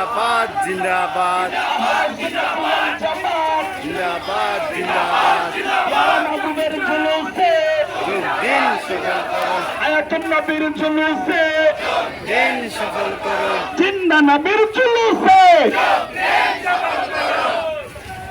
জিন্দাবাদ জিন্দাবাদ জিন্দাবাদ জিন্দাবাদ নবীর জুলুসে দিন সফল করুন আয়াতুন নবীর জুলুসে দিন সফল করুন জিন্দা নবীর জুলুসে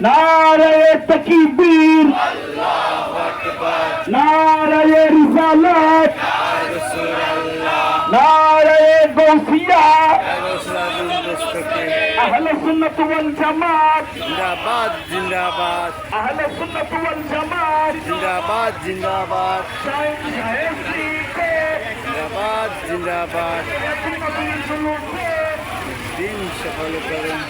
নারায়ে তাকবীর আল্লাহু আকবার নারায়ে রিসালাত ইয়া রাসূলুল্লাহ নারায়ে গৌসিয়া ইয়া রাসূলুল মুস্তাকিম আহলে সুন্নাত ওয়াল জামাত জিন্দাবাদ জিন্দাবাদ আহলে সুন্নাত ওয়াল জামাত জিন্দাবাদ জিন্দাবাদ জিন্দাবাদ জিন্দাবাদ দিন সফল করুন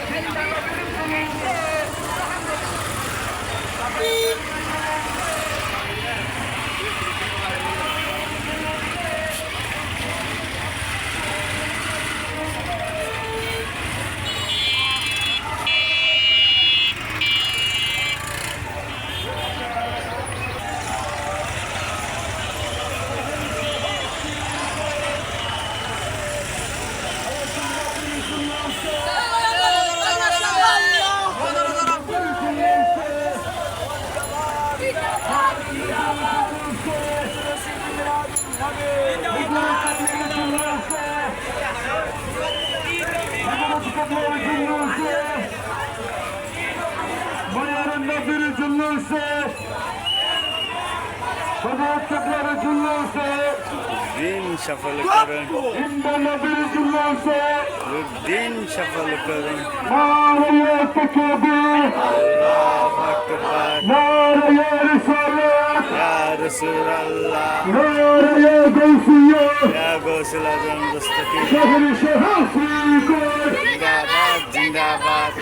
দিন সফল করুন দিন সফল করুন আল্লাহু আকবার ইয়া রাসূলুল্লাহ ইয়া গাউসুল আযম মুস্তাকিম জিন্দাবাদ জিন্দাবাদ